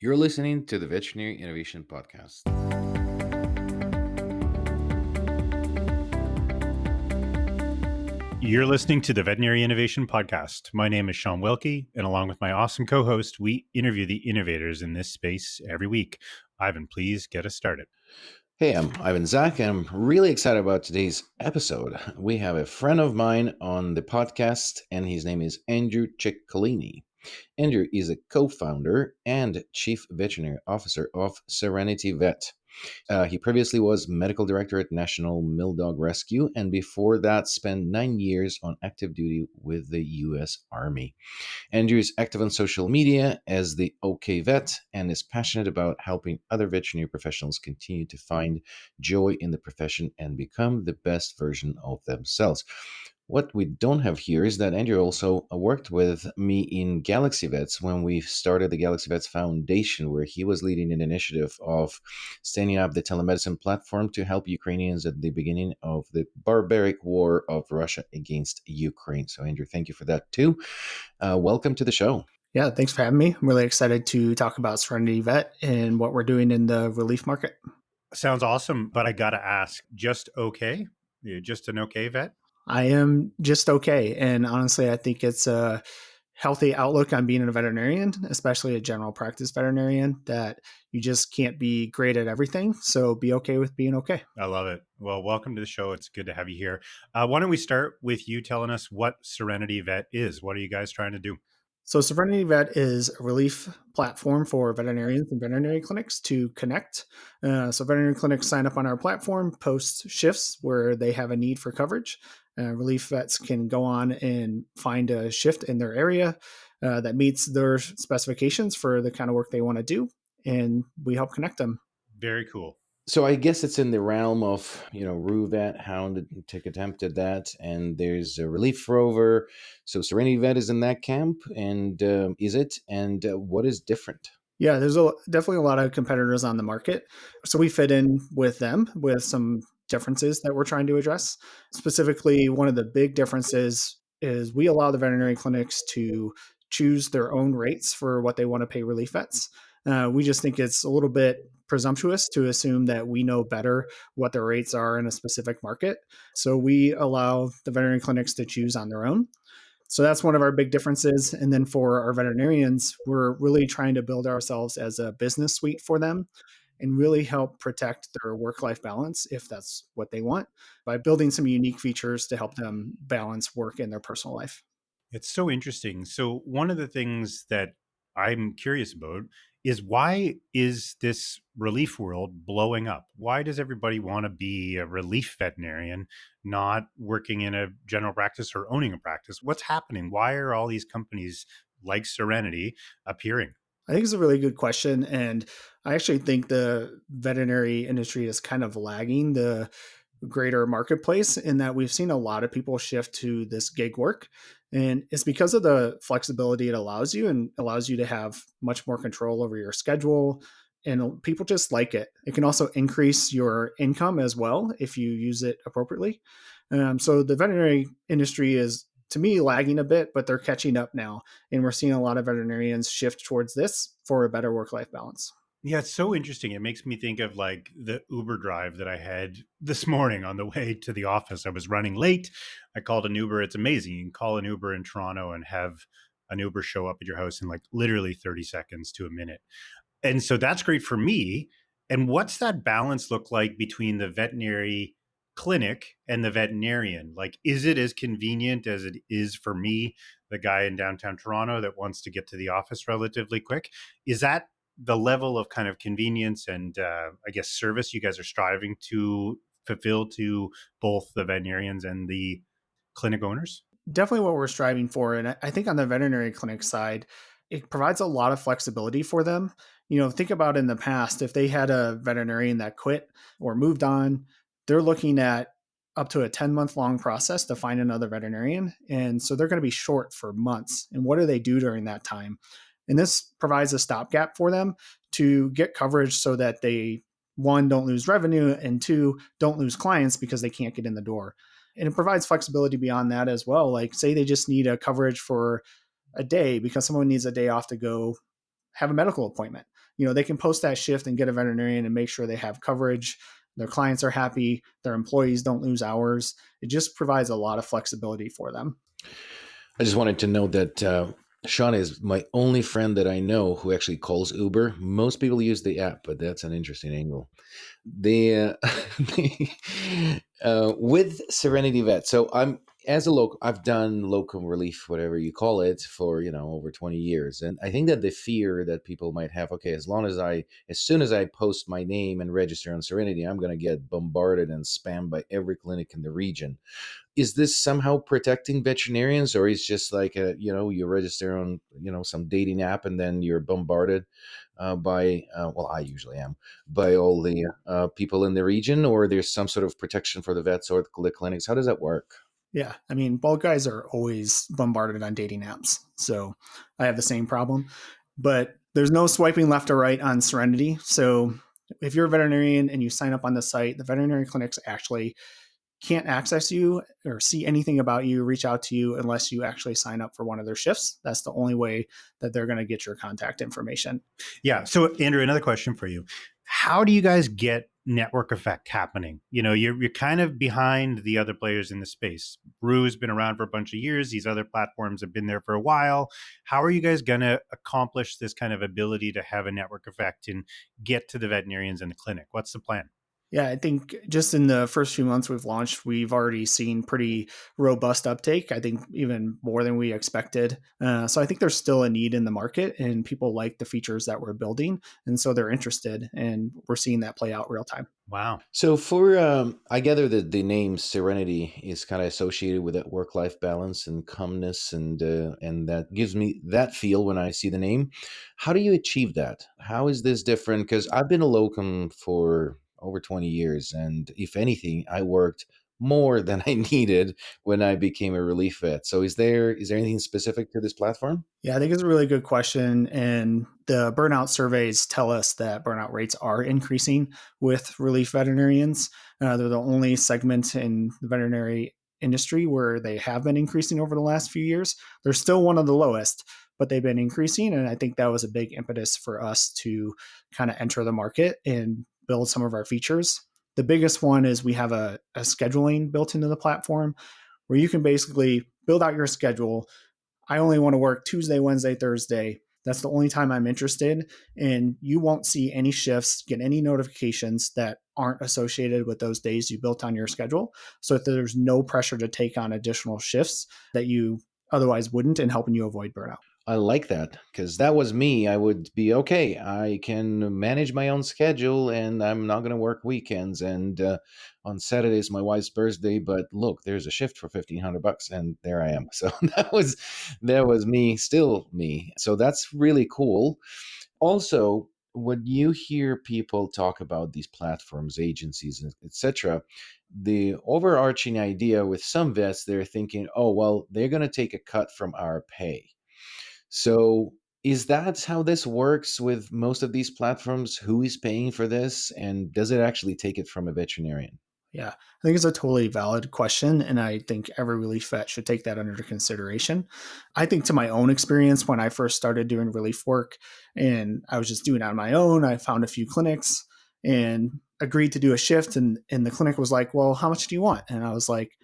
You're listening to the Veterinary Innovation Podcast. You're listening to the Veterinary Innovation Podcast. My name is Sean Wilkie, and along with my awesome co host, we interview the innovators in this space every week. Ivan, please get us started. Hey, I'm Ivan Zach, and I'm really excited about today's episode. We have a friend of mine on the podcast, and his name is Andrew Ciccolini. Andrew is a co-founder and chief veterinary officer of Serenity Vet. He previously was medical director at National Mill Dog Rescue, and before that spent 9 years on active duty with the U.S. Army. Andrew is active on social media as the OK Vet and is passionate about helping other veterinary professionals continue to find joy in the profession and become the best version of themselves. What we don't have here is that Andrew also worked with me in Galaxy Vets when we started the Galaxy Vets Foundation, where he was leading an initiative of standing up the telemedicine platform to help Ukrainians at the beginning of the barbaric war of Russia against Ukraine. So, Andrew, thank you for that too. Welcome to the show. Yeah, thanks for having me. I'm really excited to talk about Serenity Vet and what we're doing in the relief market. Sounds awesome, but I got to ask, just okay? You're just an okay vet? I am just okay. And honestly, I think it's a healthy outlook on being a veterinarian, especially a general practice veterinarian, that you just can't be great at everything. So be okay with being okay. I love it. Well, welcome to the show. It's good to have you here. Why don't we start with you telling us what Serenity Vet is? What are you guys trying to do? So Serenity Vet is a relief platform for veterinarians and veterinary clinics to connect. So veterinary clinics sign up on our platform, post shifts where they have a need for coverage. Relief vets can go on and find a shift in their area that meets their specifications for the kind of work they want to do, and we help connect them. Very cool. So I guess it's in the realm of, RuVet, Hound took attempt at that, and there's a Relief Rover. So Serenity Vet is in that camp, and is it? And what is different? Yeah, there's definitely a lot of competitors on the market. So we fit in with them with some differences that we're trying to address. Specifically, one of the big differences is we allow the veterinary clinics to choose their own rates for what they want to pay relief vets. We just think it's a little bit presumptuous to assume that we know better what the rates are in a specific market. So we allow the veterinary clinics to choose on their own. So that's one of our big differences. And then for our veterinarians, we're really trying to build ourselves as a business suite for them and really help protect their work-life balance if that's what they want by building some unique features to help them balance work and their personal life. It's so interesting. So one of the things that I'm curious about is why is this relief world blowing up? Why does everybody want to be a relief veterinarian, not working in a general practice or owning a practice? What's happening? Why are all these companies like Serenity appearing? I think it's a really good question. And I actually think the veterinary industry is kind of lagging the greater marketplace in that we've seen a lot of people shift to this gig work. And it's because of the flexibility it allows you and allows you to have much more control over your schedule. And people just like it. It can also increase your income as well if you use it appropriately. So the veterinary industry is, to me, lagging a bit, but they're catching up now. And we're seeing a lot of veterinarians shift towards this for a better work-life balance. Yeah, it's so interesting. It makes me think of like the Uber drive that I had this morning on the way to the office. I was running late. I called an Uber. It's amazing. You can call an Uber in Toronto and have an Uber show up at your house in like literally 30 seconds to a minute. And so that's great for me. And what's that balance look like between the veterinary clinic and the veterinarian? Like, is it as convenient as it is for me, the guy in downtown Toronto that wants to get to the office relatively quick? Is that the level of kind of convenience and I guess service you guys are striving to fulfill to both the veterinarians and the clinic owners? Definitely what we're striving for. And I think on the veterinary clinic side, it provides a lot of flexibility for them. Think about in the past, if they had a veterinarian that quit or moved on, they're looking at up to a 10-month long process to find another veterinarian. And so they're going to be short for months. And what do they do during that time? And this provides a stopgap for them to get coverage so that they, one, don't lose revenue, and two, don't lose clients because they can't get in the door. And it provides flexibility beyond that as well. Like, say they just need a coverage for a day because someone needs a day off to go have a medical appointment. They can post that shift and get a veterinarian and make sure they have coverage. Their clients are happy. Their employees don't lose hours. It just provides a lot of flexibility for them. I just wanted to note that Sean is my only friend that I know who actually calls Uber. Most people use the app, but that's an interesting angle. The, with Serenity Vet, so I'm as a local, I've done locum relief, whatever you call it, for over 20 years, and I think that the fear that people might have, okay, as soon as I post my name and register on Serenity, I'm going to get bombarded and spammed by every clinic in the region. Is this somehow protecting veterinarians, or is just like you register on some dating app and then you're bombarded by well, I usually am, by all the people in the region, or there's some sort of protection for the vets or the clinics? How does that work? Yeah, I mean, bald guys are always bombarded on dating apps, so I have the same problem. But there's no swiping left or right on Serenity. So if you're a veterinarian and you sign up on the site, the veterinary clinics actually can't access you or see anything about you, reach out to you unless you actually sign up for one of their shifts. That's the only way that they're going to get your contact information. Yeah. So, Andrew, another question for you. How do you guys get network effect happening? You're kind of behind the other players in the space. Brew been around for a bunch of years. These other platforms have been there for a while. How are you guys going to accomplish this kind of ability to have a network effect and get to the veterinarians in the clinic? What's the plan? Yeah, I think just in the first few months we've launched, we've already seen pretty robust uptake. I think even more than we expected. So I think there's still a need in the market, and people like the features that we're building, and so they're interested, and we're seeing that play out real time. Wow. So for I gather that the name Serenity is kind of associated with that work-life balance and calmness, and that gives me that feel when I see the name. How do you achieve that? How is this different? Because I've been a locum for over 20 years, and if anything, I worked more than I needed when I became a relief vet. So is there anything specific to this platform? Yeah, I think it's a really good question. And the burnout surveys tell us that burnout rates are increasing with relief veterinarians. They're the only segment in the veterinary industry where they have been increasing over the last few years. They're still one of the lowest, but they've been increasing. And I think that was a big impetus for us to kind of enter the market and build some of our features. The biggest one is we have a scheduling built into the platform where you can basically build out your schedule. I only want to work Tuesday, Wednesday, Thursday. That's the only time I'm interested. And you won't see any shifts, get any notifications that aren't associated with those days you built on your schedule. So that there's no pressure to take on additional shifts that you otherwise wouldn't, and helping you avoid burnout. I like that because that was me. I would be okay. I can manage my own schedule, and I'm not going to work weekends. And on Saturday is my wife's birthday, but look, there's a shift for $1,500, and there I am. So that was me, still me. So that's really cool. Also, when you hear people talk about these platforms, agencies, etc., the overarching idea with some vets, they're thinking, oh, well, they're going to take a cut from our pay. So is that how this works with most of these platforms? Who is paying for this? And does it actually take it from a veterinarian? Yeah, I think it's a totally valid question. And I think every relief vet should take that under consideration. I think to my own experience, when I first started doing relief work and I was just doing it on my own, I found a few clinics and agreed to do a shift. And the clinic was like, well, how much do you want? And I was like,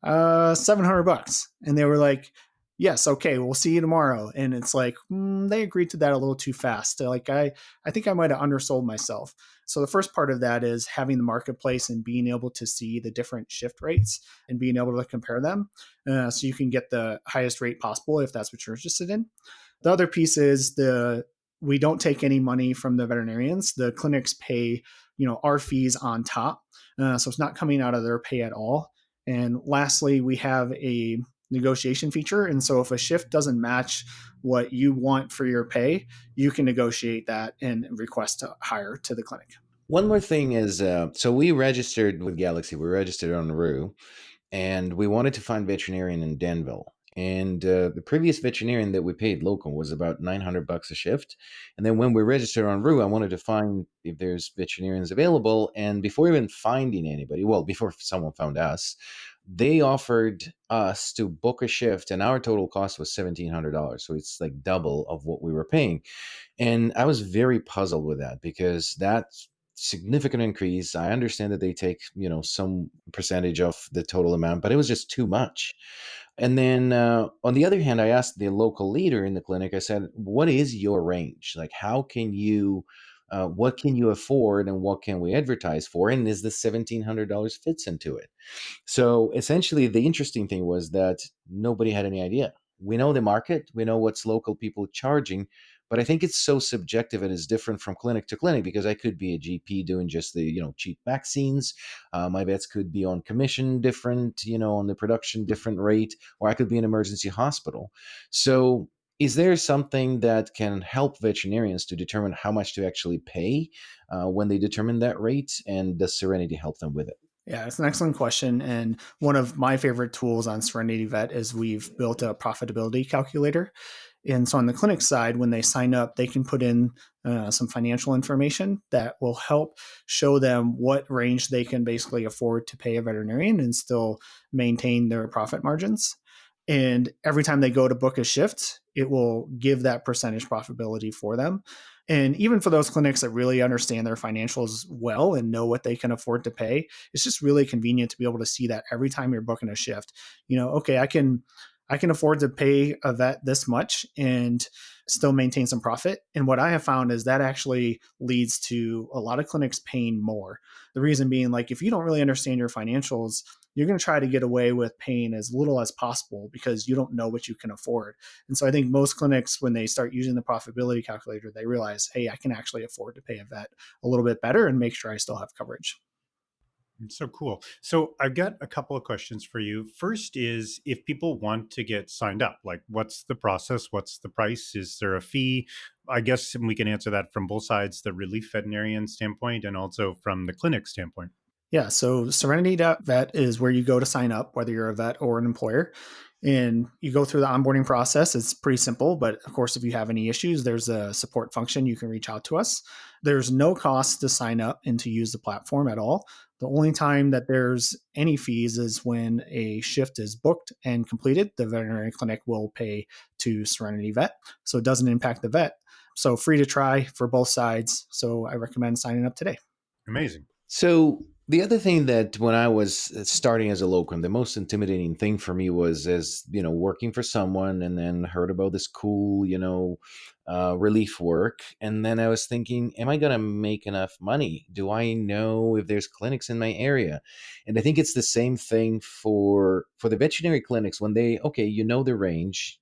$700. And they were like, yes, okay, we'll see you tomorrow. And it's like, they agreed to that a little too fast. Like, I think I might have undersold myself. So the first part of that is having the marketplace and being able to see the different shift rates and being able to compare them, so you can get the highest rate possible if that's what you're interested in. The other piece is we don't take any money from the veterinarians. The clinics pay, our fees on top. So it's not coming out of their pay at all. And lastly, we have a negotiation feature. And so if a shift doesn't match what you want for your pay, you can negotiate that and request to hire to the clinic. One more thing is, so we registered with Galaxy. We registered on Rue, and we wanted to find veterinarian in Danville. And the previous veterinarian that we paid local was about $900 a shift. And then when we registered on Rue, I wanted to find if there's veterinarians available. And before even finding anybody, well, before someone found us, They offered us to book a shift, and our total cost was $1,700. So it's like double of what we were paying. And I was very puzzled with that because that's significant increase. I understand that they take, some percentage of the total amount, but it was just too much. And then on the other hand, I asked the local leader in the clinic, I said, what is your range? Like, what can you afford and what can we advertise for? And is the $1,700 fits into it? So essentially, the interesting thing was that nobody had any idea. We know the market, we know what's local people charging, but I think it's so subjective and is different from clinic to clinic because I could be a GP doing just the cheap vaccines. My vets could be on commission different, on the production different rate, or I could be an emergency hospital. So is there something that can help veterinarians to determine how much to actually pay when they determine that rate? And does Serenity help them with it? Yeah, it's an excellent question. And one of my favorite tools on Serenity Vet is we've built a profitability calculator. And so on the clinic side, when they sign up, they can put in some financial information that will help show them what range they can basically afford to pay a veterinarian and still maintain their profit margins. And every time they go to book a shift, it will give that percentage profitability for them. And even for those clinics that really understand their financials well and know what they can afford to pay, it's just really convenient to be able to see that every time you're booking a shift. Okay, I can afford to pay a vet this much and still maintain some profit. And what I have found is that actually leads to a lot of clinics paying more. The reason being, like, if you don't really understand your financials, you're going to try to get away with paying as little as possible because you don't know what you can afford. And so I think most clinics, when they start using the profitability calculator, they realize, hey, I can actually afford to pay a vet a little bit better and make sure I still have coverage. So cool. So I've got a couple of questions for you. First is, if people want to get signed up, like, what's the process? What's the price? Is there a fee? I guess we can answer that from both sides, the relief veterinarian standpoint and also from the clinic standpoint. Yeah, so Serenity.vet is where you go to sign up, whether you're a vet or an employer. And you go through the onboarding process. It's pretty simple, but of course, if you have any issues, there's a support function. You can reach out to us. There's no cost to sign up and to use the platform at all. The only time that there's any fees is when a shift is booked and completed. The veterinary clinic will pay to Serenity Vet. So it doesn't impact the vet. So free to try for both sides. So I recommend signing up today. Amazing. So the other thing that when I was starting as a locum, the most intimidating thing for me was as working for someone and then heard about this cool relief work, and then I was thinking, am I going to make enough money? Do I know if there's clinics in my area? And I think it's the same thing for the veterinary clinics when they the range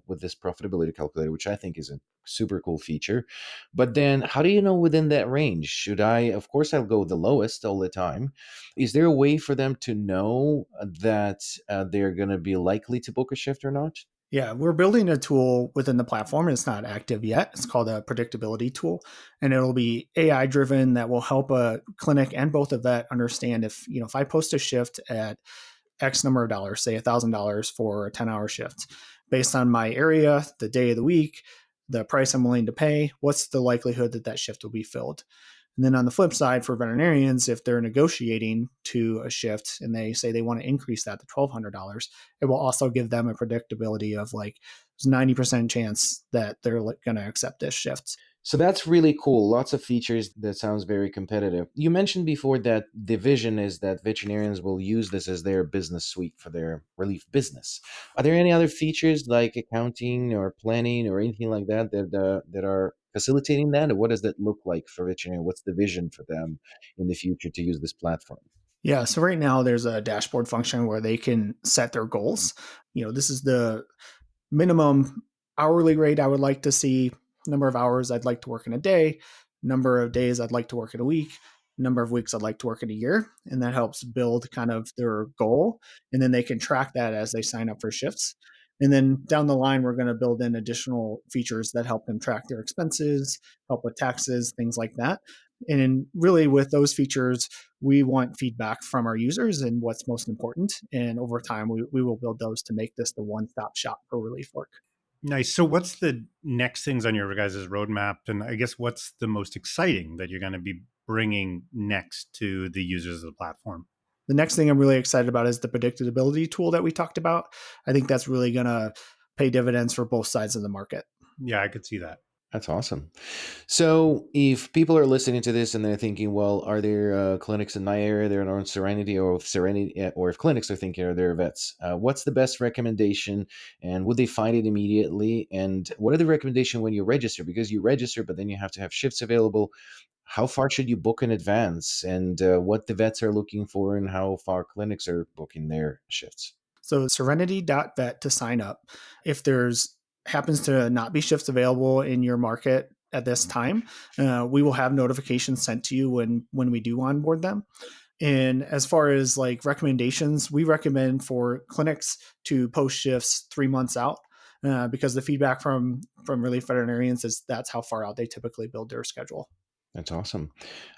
with this profitability calculator, which I think is a super cool feature. But then how do you know within that range? Should I, of course, I'll go the lowest all the time. Is there a way for them to know that they're going to be likely to book a shift or not? Yeah, we're building a tool within the platform. It's not active yet. It's called a predictability tool, and it'll be AI driven that will help a clinic and both a vet understand if I post a shift at X number of dollars, say $1,000 for a 10-hour shift, based on my area, the day of the week, the price I'm willing to pay, what's the likelihood that that shift will be filled? And then on the flip side, for veterinarians, if they're negotiating to a shift and they say they want to increase that to $1,200, it will also give them a predictability of, like, there's 90% chance that they're going to accept this shift. So that's really cool. Lots of features that sounds very competitive. You mentioned before that the vision is that veterinarians will use this as their business suite for their relief business. Are there any other features like accounting or planning or anything like that that are facilitating that? Or what does that look like for veterinarians? What's the vision for them in the future to use this platform? Yeah, so right now there's a dashboard function where they can set their goals. This is the minimum hourly rate I would like to see, number of hours I'd like to work in a day, number of days I'd like to work in a week, number of weeks I'd like to work in a year. And that helps build kind of their goal. And then they can track that as they sign up for shifts. And then down the line, we're going to build in additional features that help them track their expenses, help with taxes, things like that. And really, with those features, we want feedback from our users and what's most important. And over time, we will build those to make this the one-stop shop for relief work. Nice. So what's the next things on your guys' roadmap? And I guess what's the most exciting that you're going to be bringing next to the users of the platform? The next thing I'm really excited about is the predictability tool that we talked about. I think that's really going to pay dividends for both sides of the market. Yeah, I could see that. That's awesome. So, if people are listening to this and they're thinking, well, are there clinics in my area? They're on Serenity, or if Serenity, or if clinics are thinking, are there vets? What's the best recommendation? And would they find it immediately? And what are the recommendation when you register? Because you register, but then you have to have shifts available. How far should you book in advance? And what the vets are looking for, and how far clinics are booking their shifts? So serenity.vet to sign up. If there's happens to not be shifts available in your market at this time, we will have notifications sent to you when we do onboard them. And as far as like recommendations, we recommend for clinics to post shifts 3 months out, because the feedback from relief veterinarians is that's how far out they typically build their schedule. That's awesome.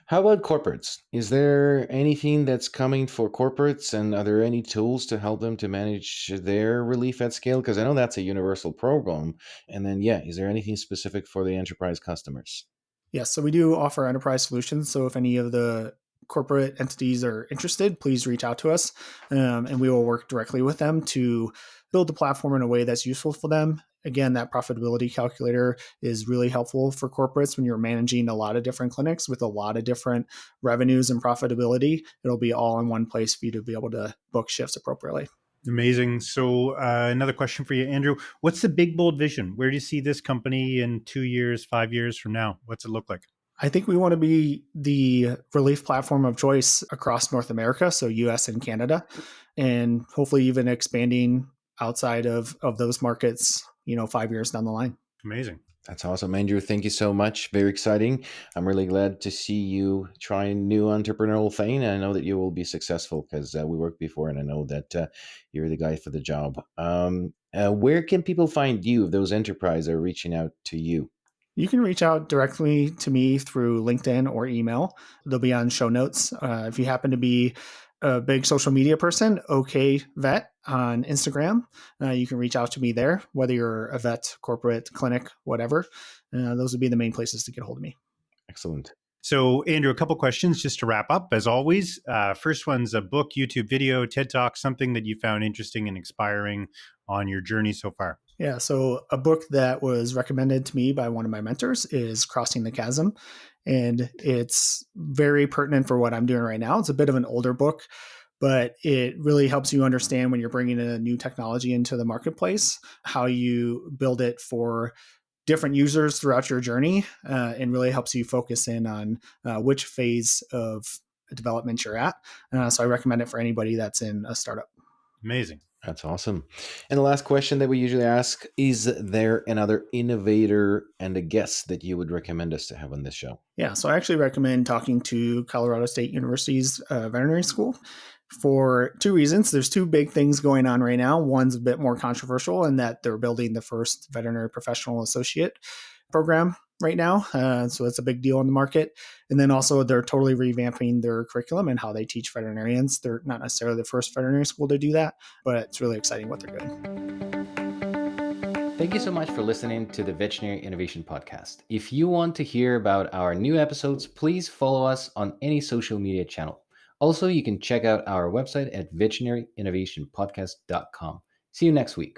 How about corporates? Is there anything that's coming for corporates, and are there any tools to help them to manage their relief at scale? Because I know that's a universal program. And then, yeah, is there anything specific for the enterprise customers? Yes, so we do offer enterprise solutions. So if any of the corporate entities are interested, please reach out to us, and we will work directly with them to build the platform in a way that's useful for them. Again, that profitability calculator is really helpful for corporates when you're managing a lot of different clinics with a lot of different revenues and profitability. It'll be all in one place for you to be able to book shifts appropriately. Amazing. So, another question for you, Andrew. What's the big, bold vision? Where do you see this company in 2 years, 5 years from now? What's it look like? I think we want to be the relief platform of choice across North America, so US and Canada, and hopefully even expanding outside of those markets, 5 years down the line. Amazing. That's awesome, Andrew. Thank you so much. Very exciting. I'm really glad to see you trying new entrepreneurial thing. And I know that you will be successful because we worked before, and I know that you're the guy for the job. Where can people find you if those enterprises are reaching out to you? You can reach out directly to me through LinkedIn or email. They'll be on show notes. If you happen to be a big social media person, OK Vet on Instagram, you can reach out to me there, whether you're a vet, corporate, clinic, whatever. Those would be the main places to get a hold of me. Excellent. So, Andrew, a couple questions just to wrap up, as always. First one's a book, YouTube video, TED Talk, something that you found interesting and inspiring on your journey so far. Yeah, so a book that was recommended to me by one of my mentors is Crossing the Chasm, and it's very pertinent for what I'm doing right now. It's a bit of an older book, but it really helps you understand when you're bringing a new technology into the marketplace, how you build it for different users throughout your journey, and really helps you focus in on which phase of development you're at. So I recommend it for anybody that's in a startup. Amazing. That's awesome. And the last question that we usually ask, is there another innovator and a guest that you would recommend us to have on this show? Yeah, so I actually recommend talking to Colorado State University's veterinary school for two reasons. There's two big things going on right now. One's a bit more controversial in that they're building the first veterinary professional associate program right now. So it's a big deal in the market. And then also they're totally revamping their curriculum and how they teach veterinarians. They're not necessarily the first veterinary school to do that, but it's really exciting what they're doing. Thank you so much for listening to the Veterinary Innovation Podcast. If you want to hear about our new episodes, please follow us on any social media channel. Also, you can check out our website at veterinaryinnovationpodcast.com. See you next week.